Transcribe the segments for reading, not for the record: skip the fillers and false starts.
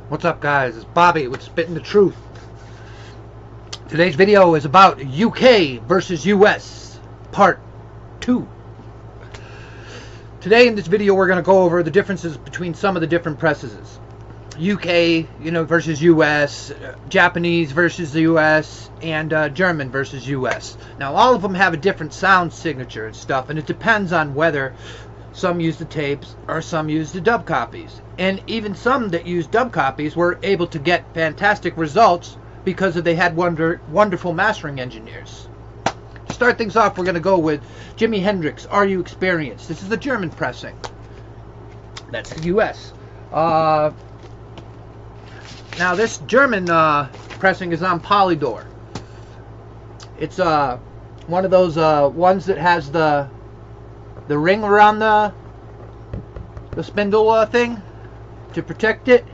What's up, guys? It's Bobby with Spitting the Truth. Today's video is about UK versus US Part 2. Today in this video we're going to go over the differences between some of the different presses. UK, versus US, Japanese versus the US, and German versus US. Now all of them have a different sound signature and stuff, and it depends on whether some use the tapes or some use the dub copies. And even some that use dub copies were able to get fantastic results because they had wonderful mastering engineers. To start things off, we're going to go with Jimi Hendrix, Are You Experienced? This is the German pressing. That's the US. Now this German pressing is on Polydor. It's one of those ones that has the ring around the spindle thing to protect it.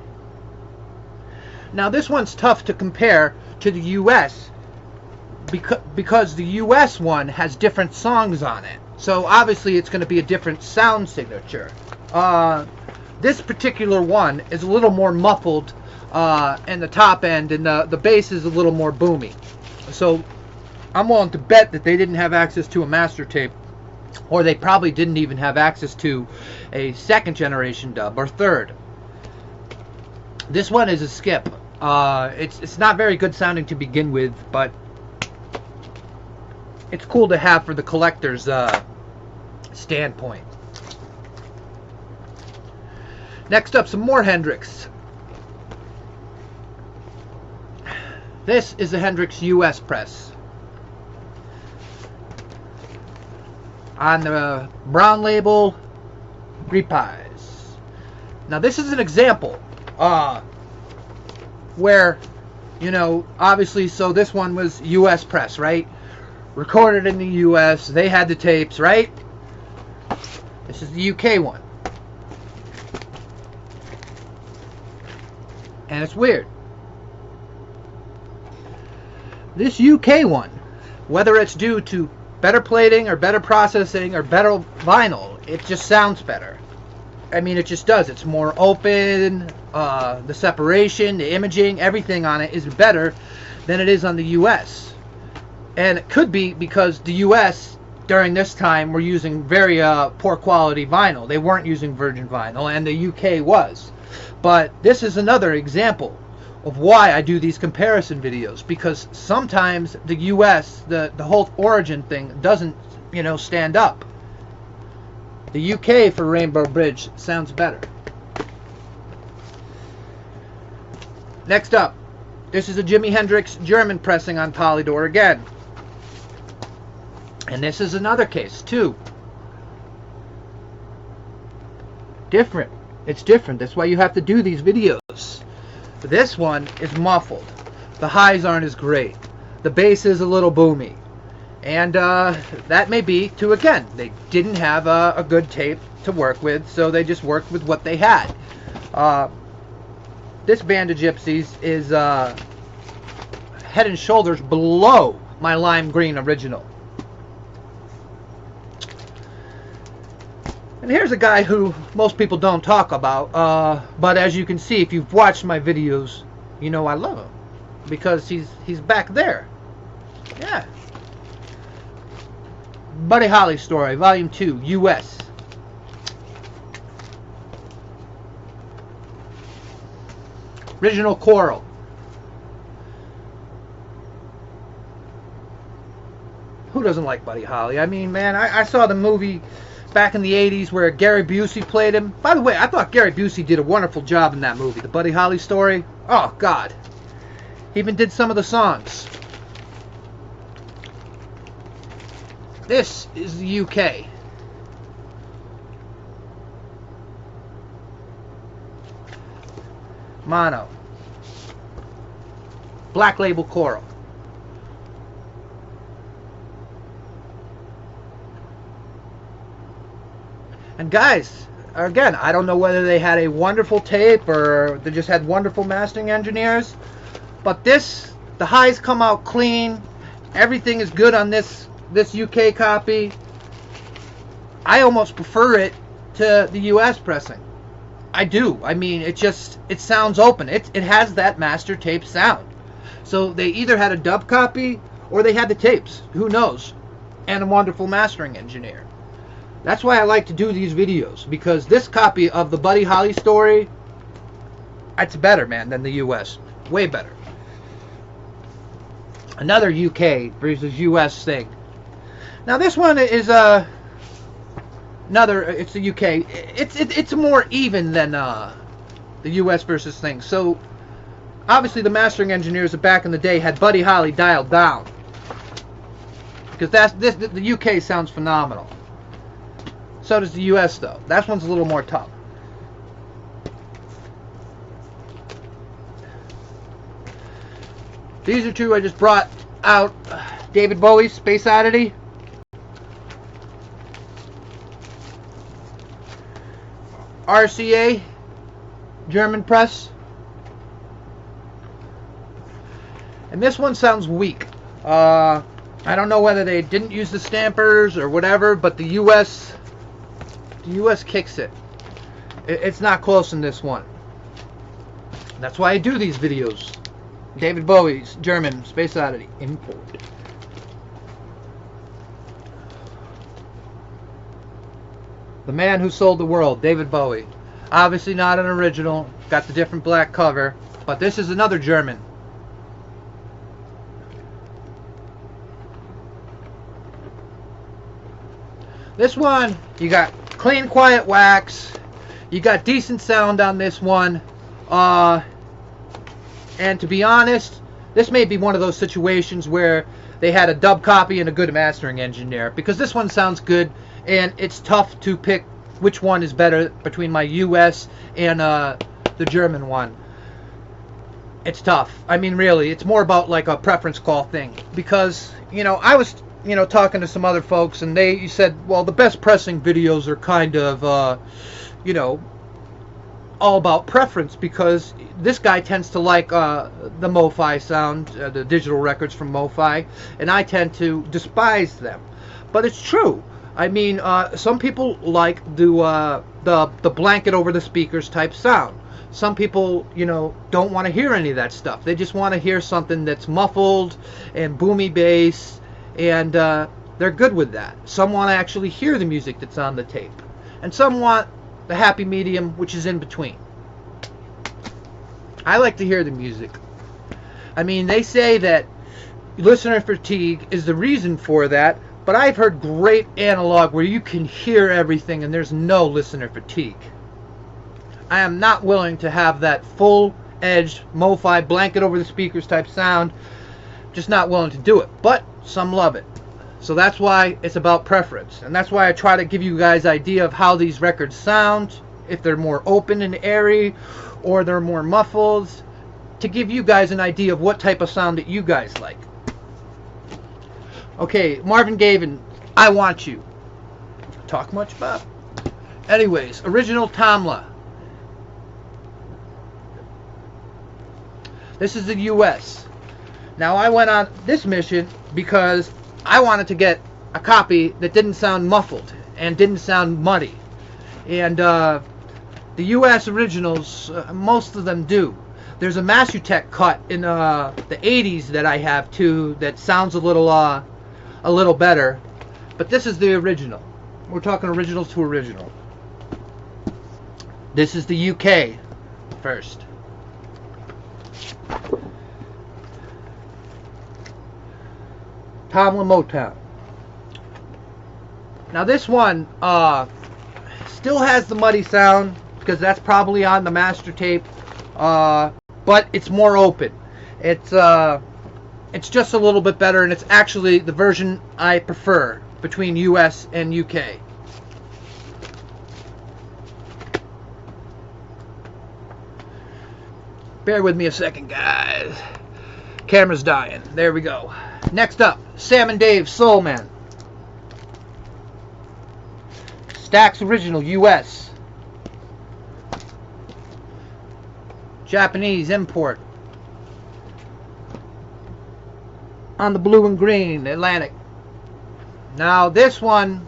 Now this one's tough to compare to the US because the US one has different songs on it. So obviously it's going to be a different sound signature. This particular one is a little more muffled in the top end, and the bass is a little more boomy. So I'm willing to bet that they didn't have access to a master tape, or they probably didn't even have access to a second generation dub or third. This one is a skip. It's not very good sounding to begin with, but it's cool to have for the collector's standpoint. Next up, some more Hendrix. This is the Hendrix US press. On the brown label, Reprise. Now this is an example where, obviously, so this one was US press, right? Recorded in the US, they had the tapes, right? This is the UK one. And it's weird. This UK one, whether it's due to better plating or better processing or better vinyl, it just sounds better. I mean, it just does. It's more open, the separation, the imaging, everything on it is better than it is on the US. And it could be because the US during this time were using very poor quality vinyl. They weren't using virgin vinyl, and the UK was. But this is another example of why I do these comparison videos, because sometimes the US, the whole origin thing doesn't, stand up. The UK for Rainbow Bridge sounds better. Next up, this is a Jimi Hendrix German pressing on Polydor again. And this is another case too. Different. It's different. That's why you have to do these videos. This one is muffled. The highs aren't as great. The bass is a little boomy. And that may be to, again, they didn't have a good tape to work with, so they just worked with what they had. This Band of Gypsies is head and shoulders below my lime green original. And here's a guy who most people don't talk about, but as you can see, if you've watched my videos, I love him because he's back there. Yeah. Buddy Holly Story, Volume 2, US. Original Coral. Who doesn't like Buddy Holly? I mean, man, I saw the movie back in the 80s where Gary Busey played him. By the way, I thought Gary Busey did a wonderful job in that movie, the Buddy Holly Story. Oh, God. He even did some of the songs. This is the UK. Mono. Black Label Coral. And guys, again, I don't know whether they had a wonderful tape or they just had wonderful mastering engineers, but the highs come out clean. Everything is good on this UK copy. I almost prefer it to the US pressing. I do. I mean, it sounds open. It has that master tape sound. So they either had a dub copy or they had the tapes. Who knows? And a wonderful mastering engineer. That's why I like to do these videos, because this copy of the Buddy Holly story, it's better, man, than the US. Way better. Another UK versus US thing. Now this one is it's the UK. It's more even than the US versus thing. So obviously the mastering engineers back in the day had Buddy Holly dialed down, because the UK sounds phenomenal. So does the US though. That one's a little more tough. These are two I just brought out. David Bowie's Space Oddity. RCA, German press. And this one sounds weak. I don't know whether they didn't use the stampers or whatever, but the US kicks it. It's not close in this one. That's why I do these videos. David Bowie's German Space Oddity import. The man who sold the world, David Bowie. Obviously not an original. Got the different black cover. But this is another German. This one, you got clean, quiet wax. You got decent sound on this one. And to be honest, this may be one of those situations where they had a dub copy and a good mastering engineer, because this one sounds good, and it's tough to pick which one is better between my US and the German one. It's tough. I mean, really, it's more about like a preference call thing, because, you know, I was, you know, talking to some other folks, and they said, well, the best pressing videos are kind of, you know, all about preference, because this guy tends to like the MoFi sound, the digital records from MoFi, and I tend to despise them. But it's true. I mean, some people like the blanket over the speakers type sound. Some people, you know, don't want to hear any of that stuff. They just want to hear something that's muffled and boomy bass, and they're good with that. Some want to actually hear the music that's on the tape, and some want the happy medium, which is in between. I like to hear the music. I mean, they say that listener fatigue is the reason for that, but I've heard great analog where you can hear everything and there's no listener fatigue. I am not willing to have that full-edged MoFi blanket over the speakers type sound. Just not willing to do it, but some love it. So that's why it's about preference, and that's why I try to give you guys idea of how these records sound, if they're more open and airy or they're more muffled, to give you guys an idea of what type of sound that you guys like. Okay, Marvin Gaye, I Want You. Talk much, Bob? Anyways, original Tamla. This is the US. Now, I went on this mission because I wanted to get a copy that didn't sound muffled and didn't sound muddy. And the US originals, most of them do. There's a Mastertech cut in the 80s that I have too that sounds a little better. But this is the original. We're talking original to original. This is the UK first. Tamla Motown. Now this one still has the muddy sound because that's probably on the master tape, but it's more open. It's just a little bit better, and it's actually the version I prefer between US and UK. Bear with me a second, guys. Camera's dying. There we go. Next up, Sam and Dave Soul Man. Stax original US. Japanese import. On the blue and green Atlantic. Now this one,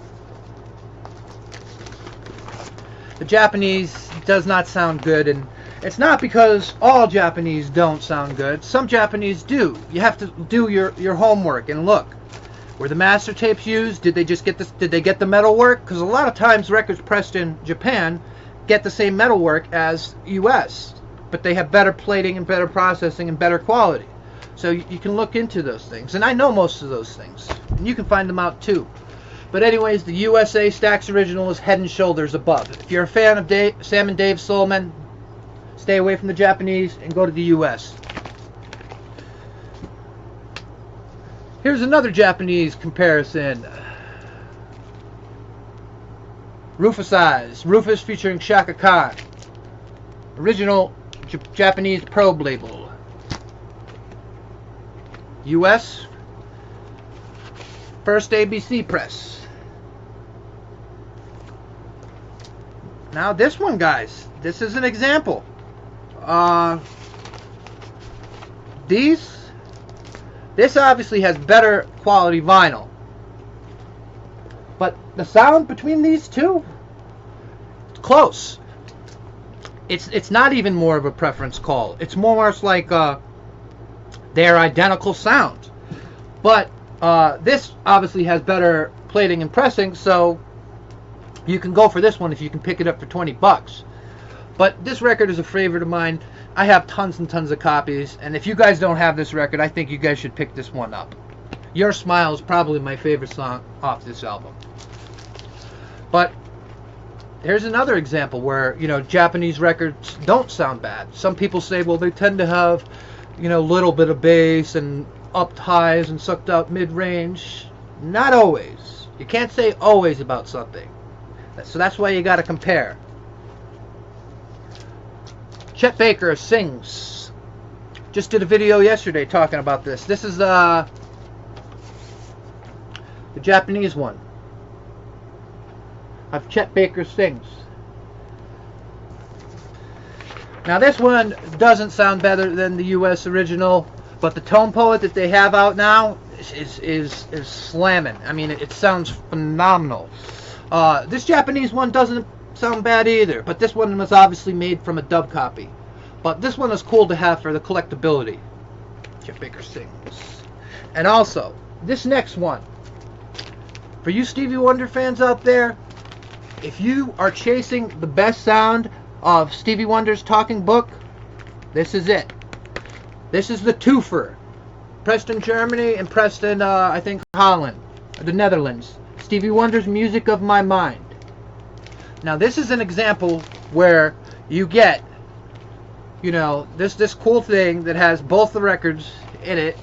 the Japanese it does not sound good, and it's not because all Japanese don't sound good. Some Japanese do. You have to do your homework and look. Were the master tapes used? Did they just get this? Did they get the metal work? Because a lot of times records pressed in Japan get the same metal work as U.S., but they have better plating and better processing and better quality. So you can look into those things, and I know most of those things, and you can find them out too. But anyways, the USA Stax Original is head and shoulders above. If you're a fan of Sam and Dave Soulman, stay away from the Japanese and go to the US. Here's another Japanese comparison. Rufus Eyes. Rufus featuring Shaka Khan. Original Japanese probe label. US. First ABC press. Now this one, guys. This is an example. This obviously has better quality vinyl. But the sound between these two, it's close. It's not even more of a preference call. It's more like they're identical sound. But this obviously has better plating and pressing, so you can go for this one if you can pick it up for 20 bucks. But this record is a favorite of mine. I have tons and tons of copies, and if you guys don't have this record, I think you guys should pick this one up. Your Smile is probably my favorite song off this album. But here's another example where, you know, Japanese records don't sound bad. Some people say, well, they tend to have, you know, a little bit of bass and upped highs and sucked out mid-range. Not always. You can't say always about something. So that's why you got to compare. Chet Baker Sings. Just did a video yesterday talking about this. This is the Japanese one of Chet Baker Sings. Now this one doesn't sound better than the US original, but the Tone Poet that they have out now is slamming. I mean, it sounds phenomenal. This Japanese one doesn't sound bad either, but this one was obviously made from a dub copy. But this one is cool to have for the collectability. Chet Baker Sings. And also, this next one, for you Stevie Wonder fans out there, if you are chasing the best sound of Stevie Wonder's Talking Book, this is it. This is the twofer. Pressed in Germany and pressed in, I think, Holland, the Netherlands. Stevie Wonder's Music of My Mind. Now this is an example where you get, you know, this cool thing that has both the records in it.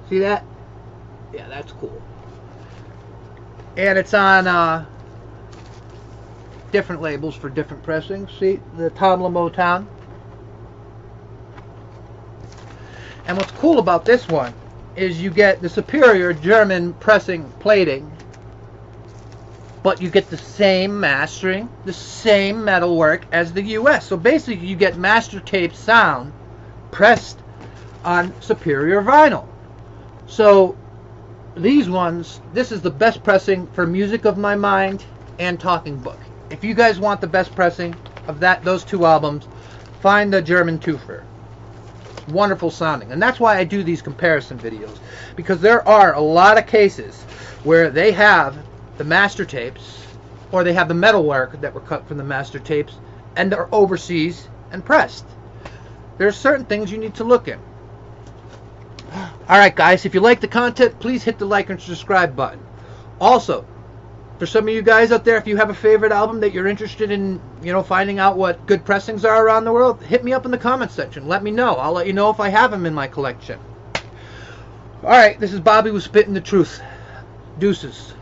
See that? Yeah, that's cool. And it's on different labels for different pressings. See, the Tamla Motown. And what's cool about this one is you get the superior German pressing plating, but you get the same mastering, the same metal work as the US. So basically you get master tape sound pressed on superior vinyl. So these ones, this is the best pressing for Music of My Mind and Talking Book. If you guys want the best pressing of those two albums, find the German twofer. Wonderful sounding, and that's why I do these comparison videos, because there are a lot of cases where they have the master tapes, or they have the metal work that were cut from the master tapes, and they're overseas and pressed. There's certain things you need to look in. Alright guys, if you like the content, please hit the like and subscribe button. Also, for some of you guys out there, if you have a favorite album that you're interested in, you know, finding out what good pressings are around the world, hit me up in the comments section. Let me know. I'll let you know if I have them in my collection. Alright, this is Bobby with Spitting the Truth. Deuces.